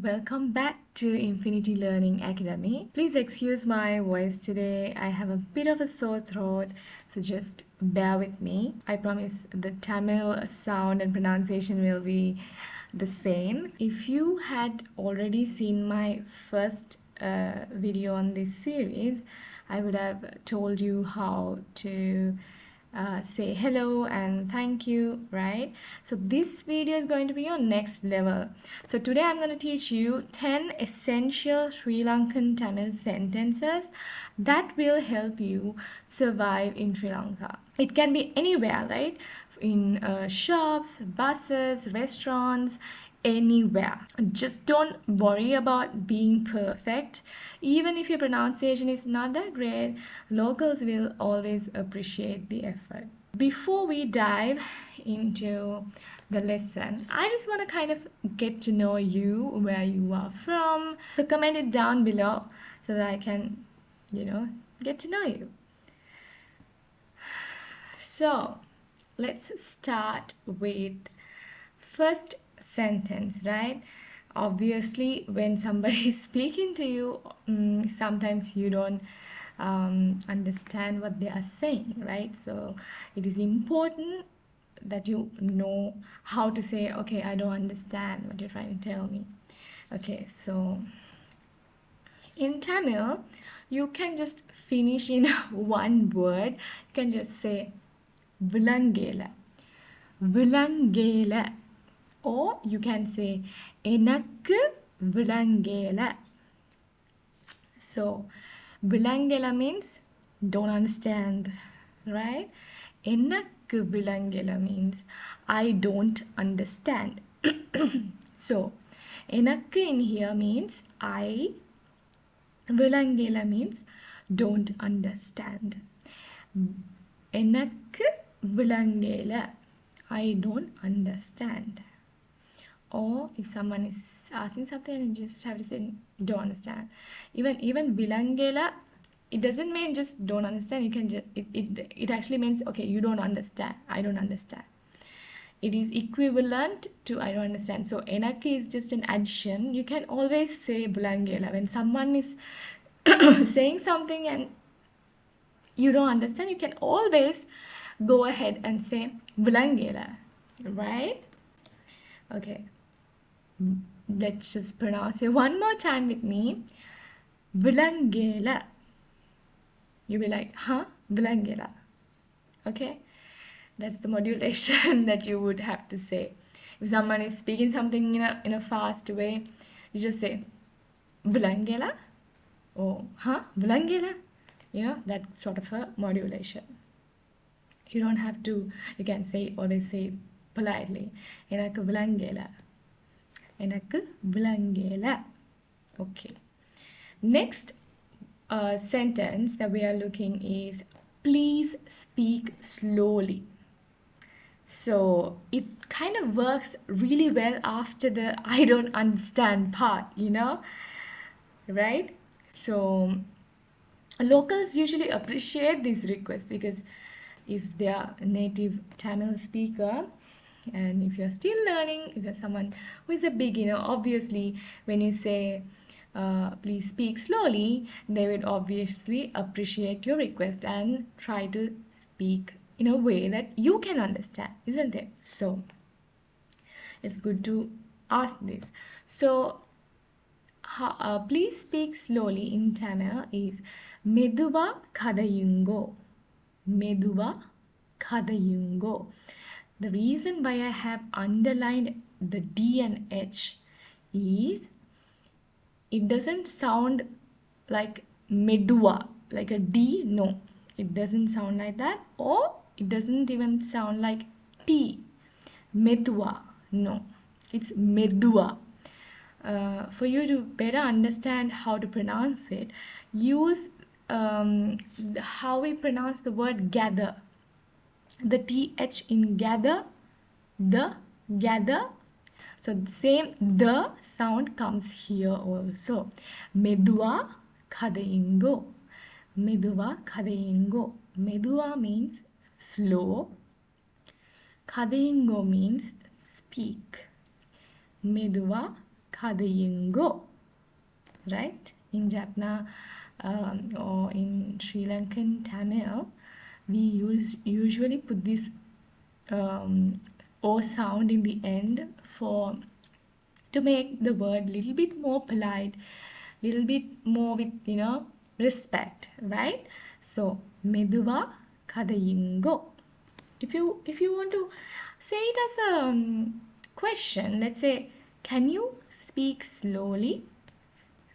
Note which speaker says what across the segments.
Speaker 1: Welcome back to Infinity Learning Academy. Please excuse my voice today. I have a bit of a sore throat, so just bear with me. I promise the Tamil sound and pronunciation will be the same. If you had already seen my first video on this series, I would have told you how to say hello and thank you, right? So this video is going to be on next level. So today I'm going to teach you 10 essential Sri Lankan Tamil sentences that will help you survive in Sri Lanka. It can be anywhere, right? In shops, buses, restaurants, anywhere. Just don't worry about being perfect. Even if your pronunciation is not that great, locals will always appreciate the effort. Before we dive into the lesson, I just want to kind of get to know you, where you are from. So comment it down below so that I can, get to know you. So let's start with first sentence, right? Obviously, when somebody is speaking to you, sometimes you don't understand what they are saying, right? So it is important that you know how to say, okay, I don't understand what you're trying to tell me. Okay, so in Tamil, you can just finish in one word. You can just say vilangela, vilangela, or you can say enakku vilangela. So vilangela means don't understand, right? Enakku vilangela means I don't understand. So enakku in here means I, vilangela means don't understand. Enakku vilangela, I don't understand. Or if someone is asking something and you just have to say don't understand. Even vilangela, it doesn't mean just don't understand. You can just it actually means okay, you don't understand, I don't understand. It is equivalent to I don't understand. So enakku is just an addition. You can always say vilangela when someone is saying something and you don't understand. You can always go ahead and say vilangela, right? Okay, let's just pronounce it one more time with me. Vilangela. You'll be like, huh? Vilangela. Okay, that's the modulation that you would have to say. If someone is speaking something in a fast way, you just say vilangela, or huh? Vilangela. That sort of a modulation. You don't have to, you can say, always say politely, enakku vilangela, enakku vilangela. Okay, next sentence that we are looking is please speak slowly. So it kind of works really well after the I don't understand part, right? So locals usually appreciate this request because if they are a native Tamil speaker and if you're still learning, if you're someone who is a beginner, obviously when you say please speak slowly, they would obviously appreciate your request and try to speak in a way that you can understand, isn't it? So it's good to ask this. So please speak slowly in Tamil is meduva kadayungo. Meduva kadayungo. The reason why I have underlined the D and H is it doesn't sound like meduva, like a D. No, it doesn't sound like that, or it doesn't even sound like T. Meduva. No, it's meduva. For you to better understand how to pronounce it, use how we pronounce the word gather. The TH in gather, the gather. So the same the sound comes here also. Meduva kadayingo. Meduva kadayingo. Meduva means slow. Kadayingo means speak. Meduva kadayungo, right? In Jaffna or in Sri Lankan Tamil, we usually put this O sound in the end for to make the word little bit more polite, little bit more with respect, right? So meduva kadayungo. If you want to say it as a question, let's say, can you speak slowly?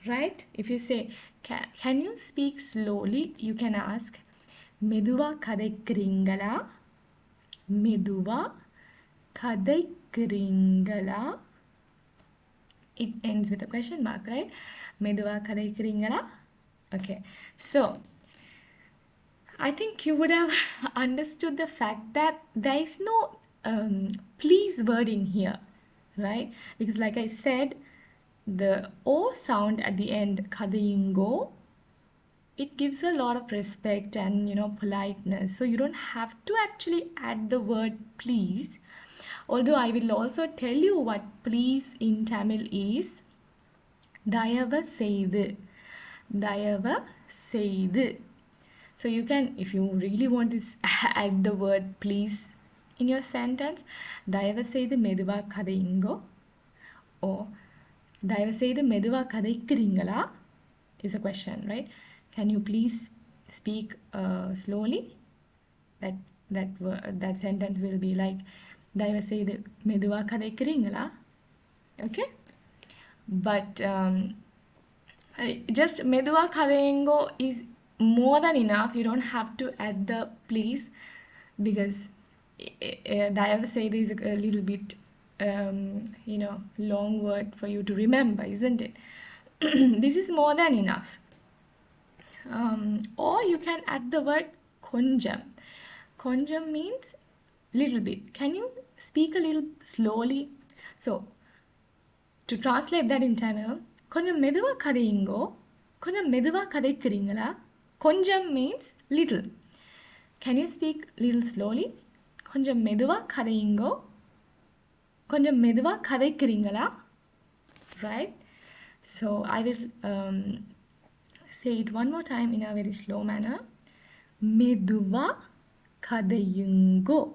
Speaker 1: Right? If you say, can you speak slowly? You can ask, meduva kadaikiringala? Meduva kadaikiringala? It ends with a question mark, right? Meduva kadaikiringala? Okay. So, I think you would have understood the fact that there is no please word in here, right? Because like I said, the O sound at the end, kadayungo, it gives a lot of respect and politeness. So you don't have to actually add the word please. Although I will also tell you what please in Tamil is. Dayava seidu. Dayava seidu. So you can, if you really want to add the word please in your sentence, தயவு செய்து மெதுவா கதையுங்கோ, or தயவு செய்து மெதுவா கதைக்கிறீங்களா is a question, right? Can you please speak slowly? That sentence will be like தயவு செய்து மெதுவா கதைக்கிறீங்களா? Okay? But just மெதுவா கதையுங்கோ is more than enough. You don't have to add the please, because Dayava Seidu is a little bit long word for you to remember, isn't it? This is more than enough. Or you can add the word konjam. Konjam means little bit. Can you speak a little slowly? So to translate that in Tamil, konjam meduva kadayingo, konjam meduva kadaikiringala. Konjam means little. Can you speak little slowly? Konjam meduva kadayingo, konjam meduva kadaikiringala. Right? So I will say it one more time in a very slow manner. Meduva kadayungo.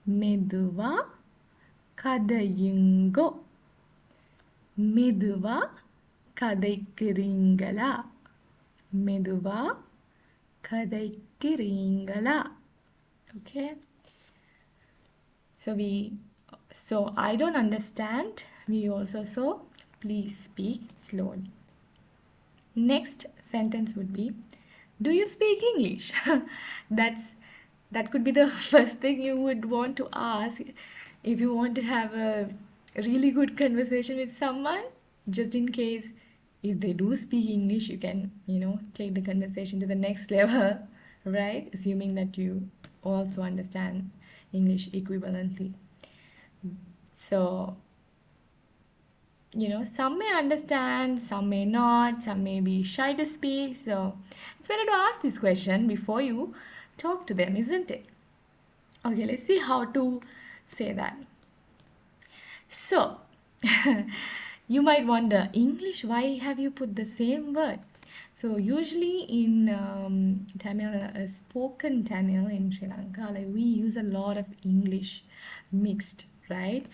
Speaker 1: Meduva kadayungo. Meduva kadaikiringala. Meduva kadaikiringala. Okay? So I don't understand. We also saw please speak slowly. Next sentence would be, do you speak English? That could be the first thing you would want to ask if you want to have a really good conversation with someone. Just in case if they do speak English, you can take the conversation to the next level, right? Assuming that you also understand English equivalently. So some may understand, some may not, some may be shy to speak. So it's better to ask this question before you talk to them, isn't it? Okay, let's see how to say that. So you might wonder, English, why have you put the same word? So usually in Tamil, spoken Tamil in Sri Lanka, like we use a lot of English mixed, right?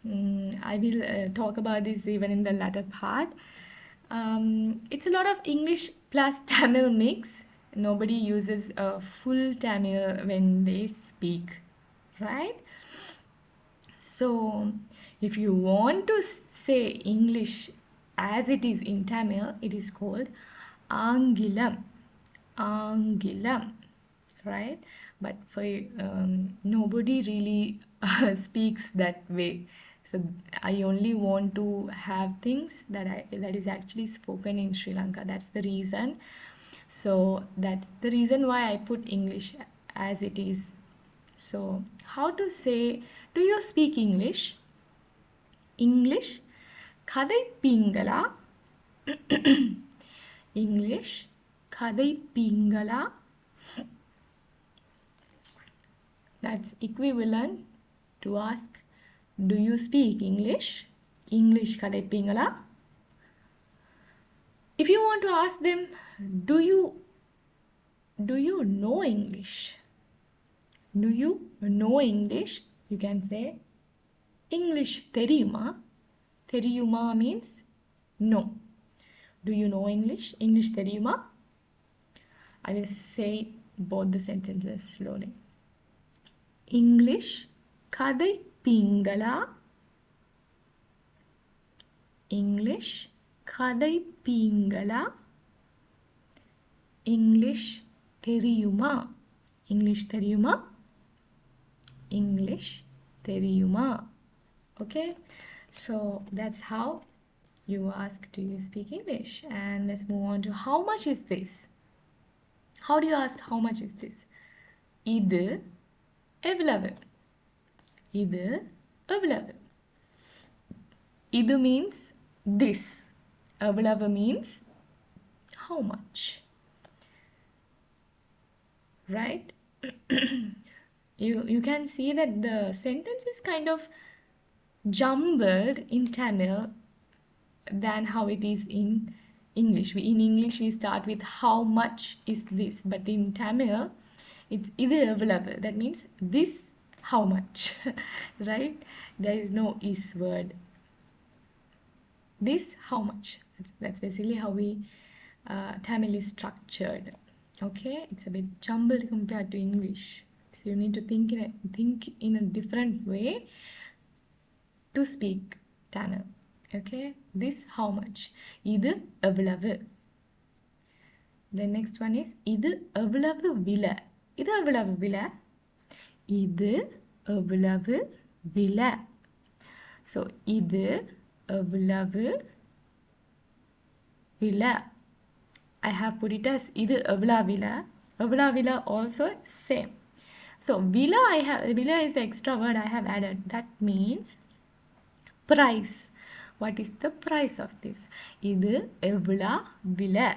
Speaker 1: I will talk about this even in the latter part. It's a lot of English plus Tamil mix. Nobody uses a full Tamil when they speak, right? So if you want to say English as it is in Tamil, it is called Angilam. Angilam, right? But for nobody really speaks that way. So I only want to have things that is actually spoken in Sri Lanka. That's the reason. So that's the reason why I put English as it is. So how to say, do you speak English? English kadai pingala. English kadai pingala. That's equivalent to ask, do you speak English? English கதைப்பீங்களா? If you want to ask them, do you know English? Do you know English? You can say English தெரியுமா? தெரியுமா means no. Do you know English? English தெரியுமா? I will say both the sentences slowly. English கதைப்பீங்களா? English கதைப்பீங்களா? English தெரியுமா? English தெரியுமா? English தெரியுமா? Okay, so that's how you ask, do you speak English? And let's move on to how much is this? How do you ask how much is this? இது எவ்வளவு? இது எவ்வளவு? இது means this. எவ்வளவு means how much. Right? You can see that the sentence is kind of jumbled in Tamil than how it is in English. In English we start with how much is this, but in Tamil it's இது எவ்வளவு. That means this how much. Right? There is no is word. This how much. That's basically how we Tamil is structured. Okay, it's a bit jumbled compared to English, so you need to think in a different way to speak Tamil. Okay, this how much. இது எவ்வளவு. The next one is இது எவ்வளவு விலை. இது எவ்வளவு விலை. இது எவ்வளவு விலை. So இது எவ்வளவு விலை. I have put it as இது எவ்வளவு விலை. எவ்வளவு விலை also same. So விலை விலை is the extra word I have added. That means price. What is the price of this? இது எவ்வளவு விலை.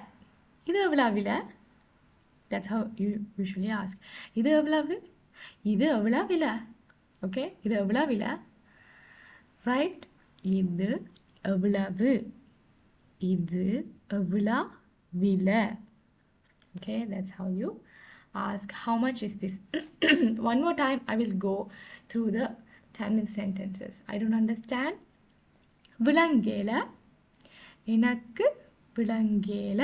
Speaker 1: இது எவ்வளவு விலை. That's how you usually ask. இது எவ்வளவு. இது எவ்வளவு விலை. Okay, இது எவ்வளவு விலை. Right? இது எவ்வளவு. இது எவ்வளவு விலை. Okay, that's how you ask how much is this. One more time I will go through the Tamil sentences. I don't understand. விளங்கேல. எனக்கு விளங்கேல.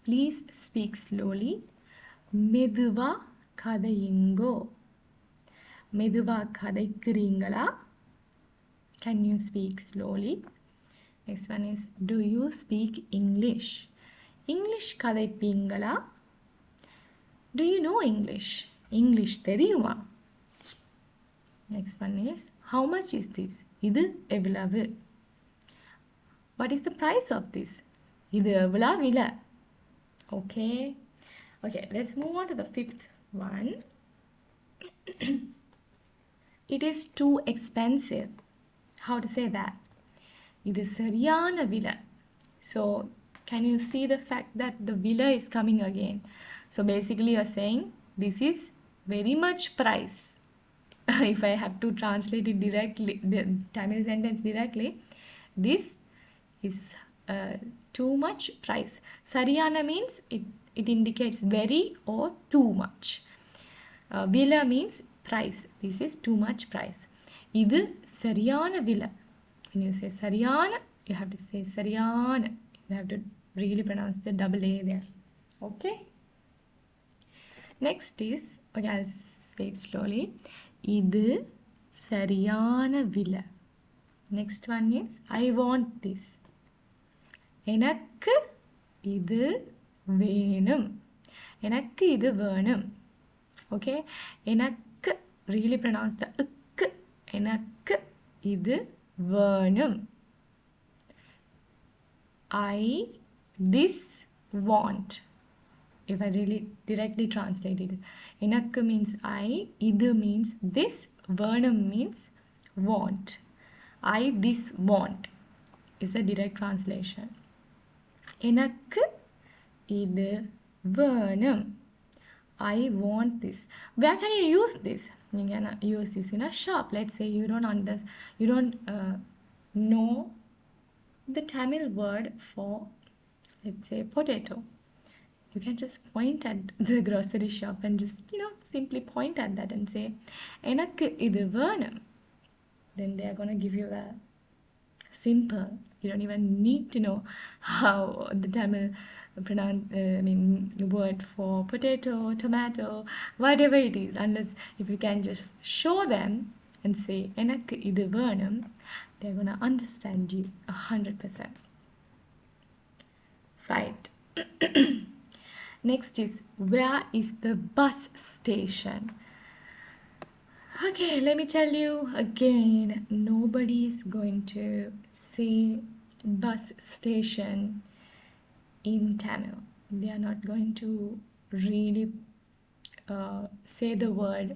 Speaker 1: Please speak slowly. மெதுவா கதையுங்கோ. மெதுவா கதைக்கிறீங்களா? Can you speak slowly? Next one is, do you speak English? English கதைப்பீங்களா? Do you know English? English தெரியுமா? Next one is, how much is this? இது எவ்வளவு? What is the price of this? இது எவ்வளவு விலை? Okay. Okay, let's move on to the fifth one. It is too expensive. How to say that? இது சரியான விலை. So can you see the fact that the விலை is coming again? So basically you're saying this is very much price. If I have to translate it directly, the Tamil sentence directly, this is too much price. Sariyana means it indicates very or too much. Vila means price. This is too much price. Idu sariyana vila. When you say sariyana, you have to say sariyana. You have to really pronounce the double A there. Okay. Next is, okay, I'll say it slowly. Idu sariyana vila. Next one is, I want this. எனக்கு இது வேணும். எனக்கு இது வேணும். Okay, எனக்கு really pronounce the க்கு. எனக்கு இது வேணும். I this want. If I really directly translate it, எனக்கு means I, இது means this, வேணும் means want. I this want is a direct translation. எனக்கு இது வேணும். I want this. Where can you use this? You can use this in a shop. Let's say you don't know the Tamil word for, let's say, potato. You can just point at the grocery shop and just, simply point at that and say, எனக்கு இது வேணும். Then they are going to give you a simple. You don't even need to know how the Tamil word for potato, tomato, whatever it is, unless if you can just show them and say எனக்கு இது வேணும், they're going to understand you 100%. Right. Next is, where is the bus station? Okay, let me tell you again, nobody is going to say bus station in Tamil. They are not going to really say the word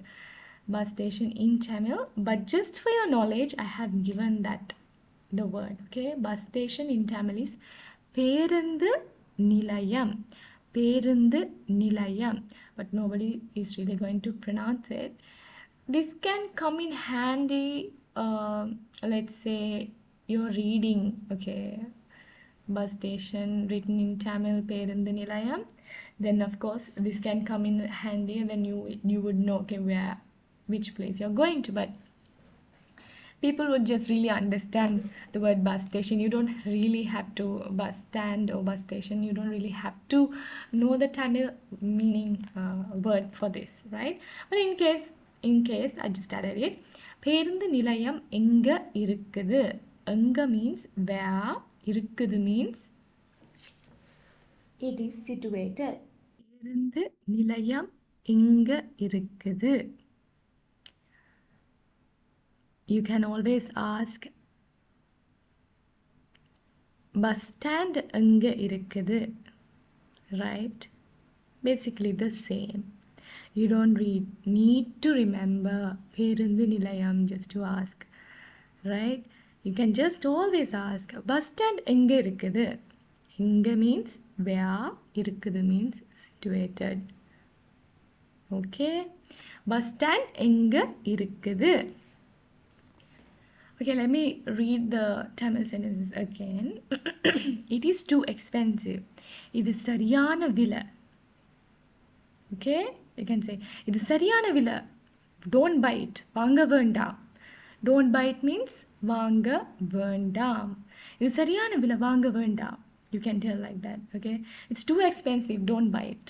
Speaker 1: bus station in Tamil, but just for your knowledge, I have given that the word. Okay, bus station in Tamil is பேருந்து நிலையம். பேருந்து நிலையம், but nobody is really going to pronounce it. This can come in handy, let's say you're reading, okay, bus station written in Tamil, பேருந்து நிலையம், then of course this can come in handy, and then you would know, okay, which place you're going to. But people would just really understand the word bus station. You don't really have to, bus stand or bus station, you don't really have to know the Tamil meaning word for this, right? But in case I just added it. பேருந்து நிலையம் எங்க இருக்குது. எங்க means where, இருக்குது means it is situated. பேருந்து நிலையம் எங்க இருக்குது. You can always ask, bus stand எங்க இருக்குது, right? Basically the same. You don't need to remember பேருந்து நிலையம் just to ask, right? You can just always ask, bus stand எங்க இருக்குது. எங்க means where, இருக்குது means situated. Okay, bus stand எங்க இருக்குது. Okay, let me read the Tamil sentences again. It is too expensive. இது சரியான விலை. Okay, you can say, இது சரியான விலை. Don't buy it. வாங்க வேண்டாம். Don't buy it means வாங்க வேண்டாம். இது சரியான விலை, வாங்க வேண்டாம். You can tell like that, okay? It's too expensive. Don't buy it.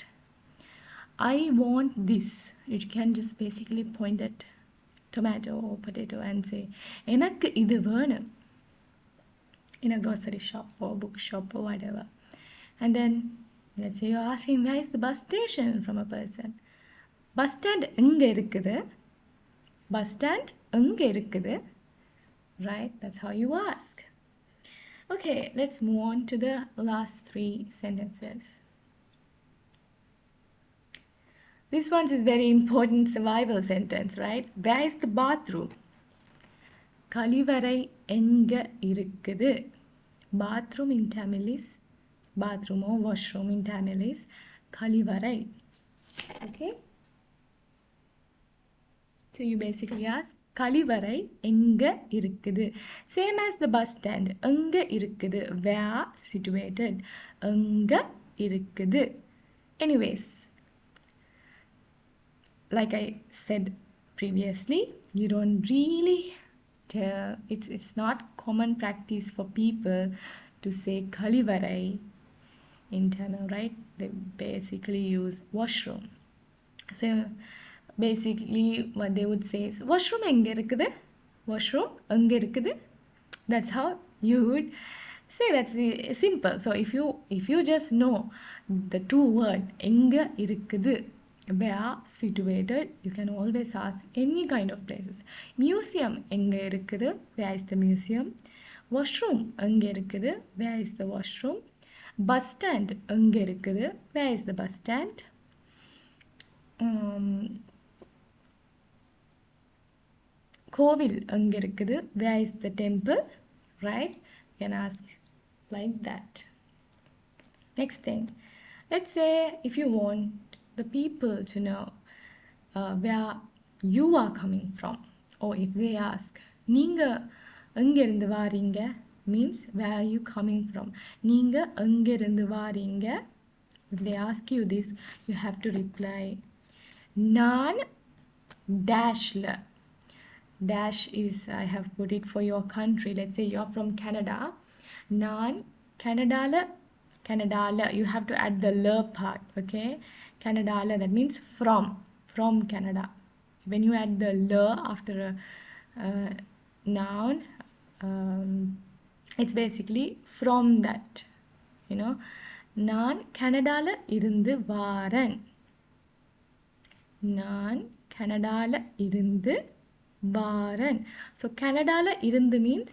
Speaker 1: I want this. You can just basically point at tomato or potato and say, எனக்கு இது வேணும், in a grocery shop or bookshop or whatever. And then let's say you're asking, where is the bus station, from a person. Bus stand எங்க இருக்குது. Bus stand எங்க இருக்குது, right? That's how you ask. Okay, let's move on to the last 3 sentences. This one is very important survival sentence, right? Where is the bathroom? கழிவறை எங்க இருக்குது. Bathroom in Tamil is, bathroom or washroom in Tamil is கழிவறை. Okay? So you basically ask, கழிவறை எங்க இருக்குது. Same as the bus stand. எங்க இருக்குது. Where, situated. எங்க இருக்குது. Anyways, like I said previously, you don't really tell, it's not common practice for people to say kalivarai in Tamil, right? They basically use washroom. So basically what they would say is, washroom எங்க இருக்குது. Washroom எங்க இருக்குது. That's how you would say. That's simple. So if you just know the 2 word எங்க இருக்குது, where, situated, you can always ask any kind of places. Museum எங்க இருக்குது. Where is the museum? Washroom எங்க இருக்குது. Where is the washroom? Bus stand எங்க இருக்குது. Where is the bus stand? கோவில் எங்க இருக்குது. Where is the temple? Right? You can ask like that. Next thing, let's say if you want the people to know where you are coming from. Or if they ask, நீங்க எங்கிருந்து வாரீங்க means where are you coming from. நீங்க எங்கிருந்து வாரீங்க. If they ask you this, you have to reply, நான் dashல. Dash is, I have put it for your country. Let's say you're from Canada. நான் Canadaல, you have to add the le part, okay? Canadaல, that means from Canada. When you add the le after a noun, it's basically from that, you know. நான் கனடால இருந்து வாரேன். நான் கனடால இருந்து வாரேன். So கனடால இருந்து means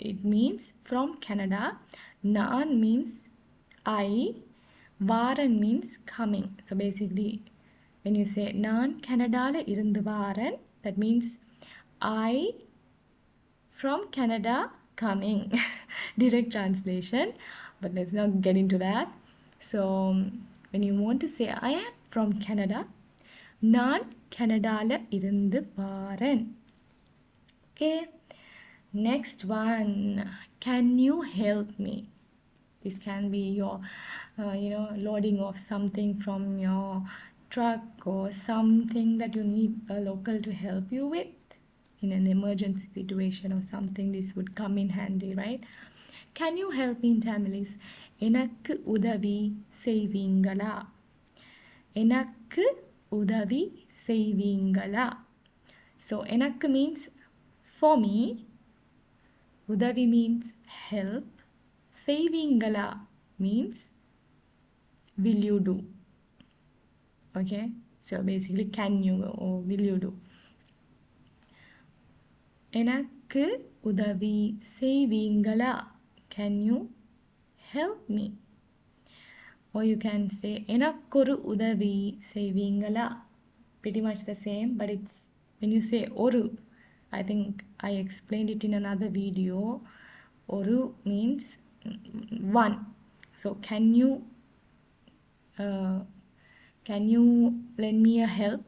Speaker 1: it means from Canada. நான் means I. Warren means coming. So basically when you say நான் கனடால இருந்து வாரேன், that means I from Canada coming. Direct translation, but let's not get into that. So when you want to say I am from Canada, நான் கனடால இருந்து வாரேன். Okay, next one, can you help me? This can be your loading of something from your truck or something that you need a local to help you with in an emergency situation or something. This would come in handy, right? Can you help me in Tamil is எனக்கு உதவி செய்வீங்களா. எனக்கு உதவி செய்வீங்களா. So எனக்கு means for me, உதவி means help, செய்வீங்களா means will you do. Okay, so basically can you or will you do. எனக்கு உதவி செய்வீங்களா, can you help me. Or you can say எனக்கொரு உதவி செய்வீங்களா. Pretty much the same, but it's when you say oru, I think I explained it in another video. Oru means one. So can you lend me a help?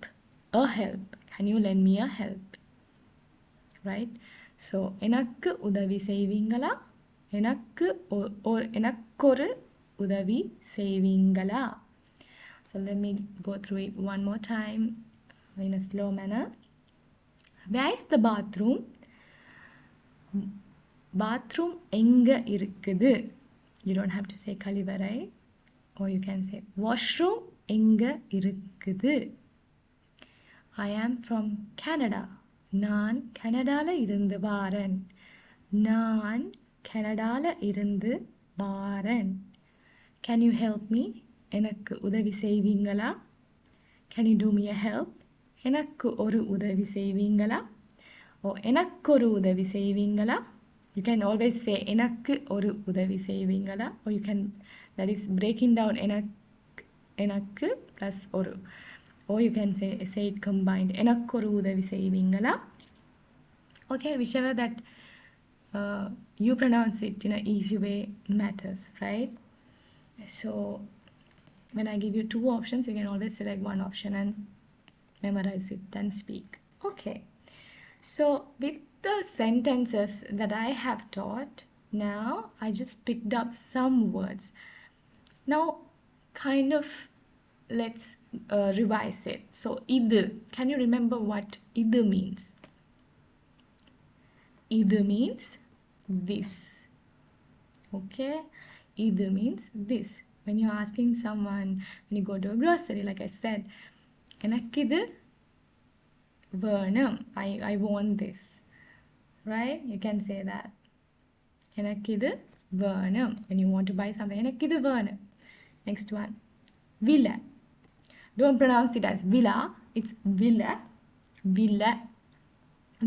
Speaker 1: A help. Can you lend me a help? Right? So எனக்கு உதவி செய்வீங்களா, எனக்கொரு உதவி செய்வீங்களா. So let me go through it one more time in a slow manner. Where is the bathroom? Bathroom எங்க இருக்குது. You don't have to say கழிவறை, or you can say washroom எங்க இருக்குது. I am from Canada. நான் கனடால இருந்து வாரேன். நான் கனடால இருந்து வாரேன். Can you help me? எனக்கு உதவி செய்வீங்களா. Can you do me a help? எனக்கு ஒரு உதவி செய்வீங்களா. or எனக்கொரு உதவி செய்வீங்களா. You can always say எனக்கு ஒரு உதவி செய்வீங்களா, or you can, that is breaking down எனக்கு plus ஒரு, or you can say it combined, எனக்கொரு உதவி செய்வீங்களா. Okay, whichever that you pronounce it in an easy way matters, right? So when I give you two options, you can always select one option and memorize it and speak. Okay, so with the sentences that I have taught, now I just picked up some words. Now kind of let's revise it. So idu, can you remember what idu means? Idu means this. Okay, idu means this. When you're asking someone, when you go to a grocery, like I said, enakkidu வேணும், I want this, right? You can say that. enakkidu வேணும். When you want to buy something, enakkidu வேணும். Next one, villa. Don't pronounce it as villa, it's villa. Villa.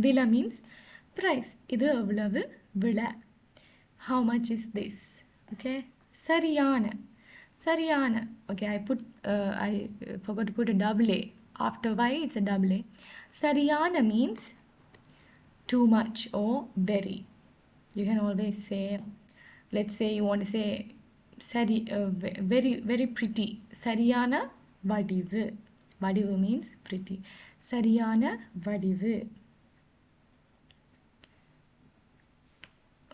Speaker 1: Villa means price. இது எவ்வளவு விலை. How much is this? Okay, சரியான. Okay, I forgot to put a double A. After Y, it's a double A. சரியான means too much or very. You can always say, let's say you want to say very pretty. சரியான வடிவு. வடிவு means pretty. சரியான வடிவு.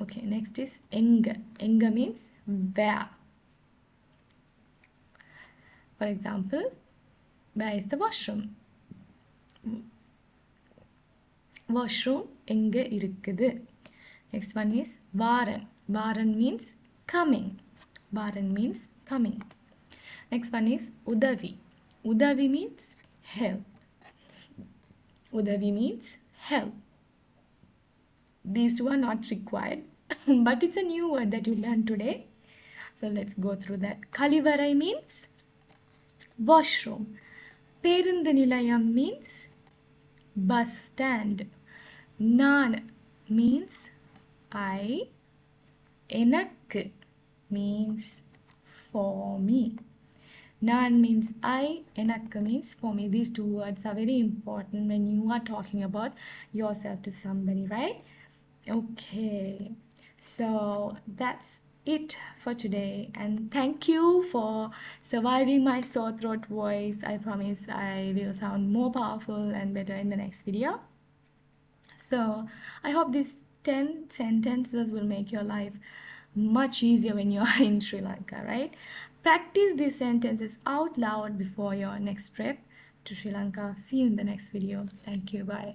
Speaker 1: Okay, next is எங்க. எங்க means where. For example, where is the washroom? Washroom எங்க இருக்குது. Next one is Warren. Warren means coming. Warren means coming. Next one is உதவி. உதவி means help. உதவி means help. These two are not required, but it's a new word that you learned today. So let's go through that. Kalivarai means washroom. பேருந்து நிலையம் means bus stand. நான் means I. எனக்கு means for me. Nan means I, enakku means for me. These two words are very important when you are talking about yourself to somebody, right? Okay, so that's it for today, and thank you for surviving my sore throat voice. I promise I will sound more powerful and better in the next video. So I hope these 10 sentences will make your life much easier when you are in Sri Lanka, right? Practice these sentences out loud before your next trip to Sri Lanka. See you in the next video. Thank you. Bye.